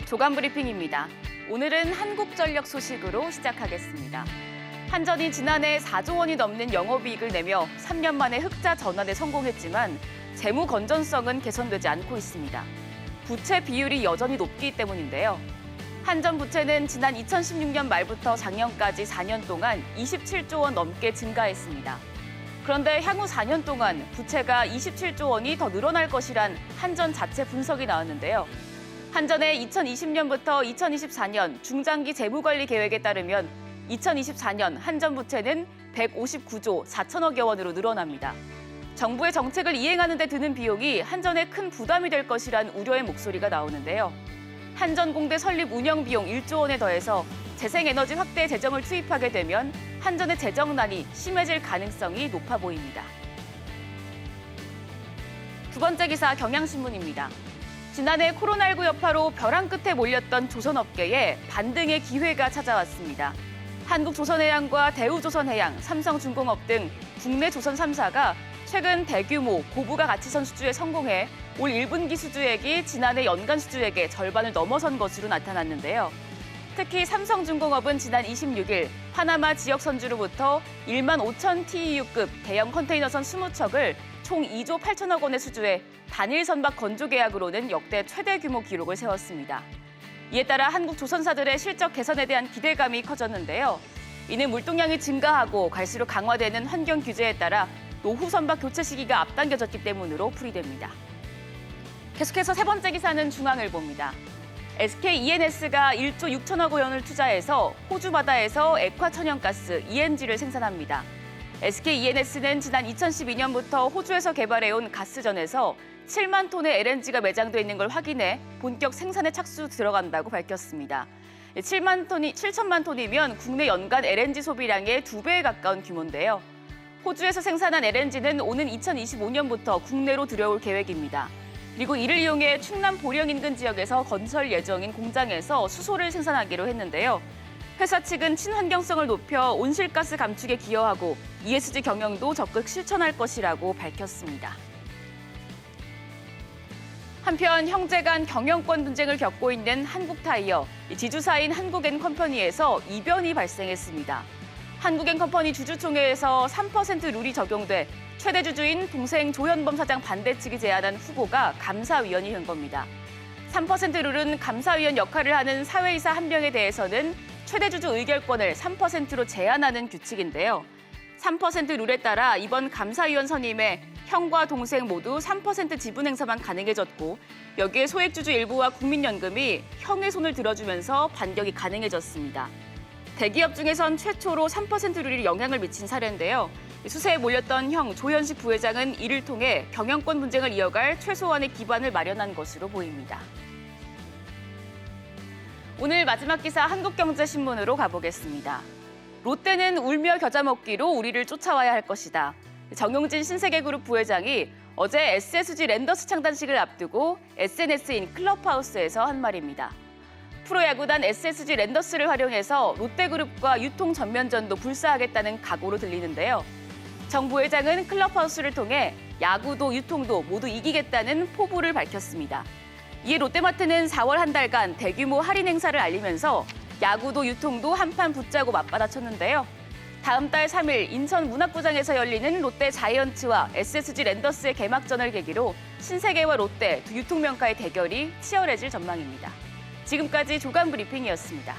조간 브리핑입니다. 오늘은 한국전력 소식으로 시작하겠습니다. 한전이 지난해 4조 원이 넘는 영업이익을 내며 3년 만에 흑자 전환에 성공했지만 재무 건전성은 개선되지 않고 있습니다. 부채 비율이 여전히 높기 때문인데요. 한전 부채는 지난 2016년 말부터 작년까지 4년 동안 27조 원 넘게 증가했습니다. 그런데 향후 4년 동안 부채가 27조 원이 더 늘어날 것이란 한전 자체 분석이 나왔는데요. 한전의 2020년부터 2024년 중장기 재무관리 계획에 따르면 2024년 한전 부채는 159조 4천억여 원으로 늘어납니다. 정부의 정책을 이행하는 데 드는 비용이 한전에 큰 부담이 될 것이란 우려의 목소리가 나오는데요. 한전공대 설립 운영 비용 1조 원에 더해서 재생에너지 확대 재정을 투입하게 되면 한전의 재정난이 심해질 가능성이 높아 보입니다. 두 번째 기사 경향신문입니다. 지난해 코로나19 여파로 벼랑 끝에 몰렸던 조선업계에 반등의 기회가 찾아왔습니다. 한국조선해양과 대우조선해양, 삼성중공업 등 국내 조선 3사가 최근 대규모 고부가 가치선 수주에 성공해 올 1분기 수주액이 지난해 연간 수주액의 절반을 넘어선 것으로 나타났는데요. 특히 삼성중공업은 지난 26일 파나마 지역 선주로부터 1만 5천 TEU급 대형 컨테이너선 20척을 총 2조 8천억 원의 수주에 단일 선박 건조 계약으로는 역대 최대 규모 기록을 세웠습니다. 이에 따라 한국 조선사들의 실적 개선에 대한 기대감이 커졌는데요. 이는 물동량이 증가하고 갈수록 강화되는 환경 규제에 따라 노후 선박 교체 시기가 앞당겨졌기 때문으로 풀이됩니다. 계속해서 세 번째 기사는 중앙일보입니다. SK E&S가 1조 6천억 원을 투자해서 호주 바다에서 액화천연가스 ENG를 생산합니다. SK E&S는 지난 2012년부터 호주에서 개발해온 가스전에서 7만 톤의 LNG가 매장돼 있는 걸 확인해 본격 생산에 착수 들어간다고 밝혔습니다. 7천만 톤이면 국내 연간 LNG 소비량의 2배에 가까운 규모인데요. 호주에서 생산한 LNG는 오는 2025년부터 국내로 들여올 계획입니다. 그리고 이를 이용해 충남 보령 인근 지역에서 건설 예정인 공장에서 수소를 생산하기로 했는데요. 회사 측은 친환경성을 높여 온실가스 감축에 기여하고 ESG 경영도 적극 실천할 것이라고 밝혔습니다. 한편 형제 간 경영권 분쟁을 겪고 있는 한국타이어, 지주사인 한국엔컴퍼니에서 이변이 발생했습니다. 한국엔컴퍼니 주주총회에서 3% 룰이 적용돼 최대 주주인 동생 조현범 사장 반대 측이 제안한 후보가 감사위원이 된 겁니다. 3% 룰은 감사위원 역할을 하는 사회이사 한 명에 대해서는 최대 주주 의결권을 3%로 제한하는 규칙인데요. 3% 룰에 따라 이번 감사위원 선임에 형과 동생 모두 3% 지분 행사만 가능해졌고 여기에 소액주주 일부와 국민연금이 형의 손을 들어주면서 반격이 가능해졌습니다. 대기업 중에선 최초로 3% 룰이 영향을 미친 사례인데요. 수세에 몰렸던 형 조현식 부회장은 이를 통해 경영권 분쟁을 이어갈 최소한의 기반을 마련한 것으로 보입니다. 오늘 마지막 기사 한국경제신문으로 가보겠습니다. 롯데는 울며 겨자 먹기로 우리를 쫓아와야 할 것이다. 정용진 신세계그룹 부회장이 어제 SSG 랜더스 창단식을 앞두고 SNS인 클럽하우스에서 한 말입니다. 프로야구단 SSG 랜더스를 활용해서 롯데그룹과 유통 전면전도 불사하겠다는 각오로 들리는데요. 정 부회장은 클럽하우스를 통해 야구도 유통도 모두 이기겠다는 포부를 밝혔습니다. 이에 롯데마트는 4월 한 달간 대규모 할인 행사를 알리면서 야구도 유통도 한판 붙자고 맞받아쳤는데요. 다음 달 3일 인천 문학구장에서 열리는 롯데 자이언츠와 SSG 랜더스의 개막전을 계기로 신세계와 롯데 두 유통명가의 대결이 치열해질 전망입니다. 지금까지 조간 브리핑이었습니다.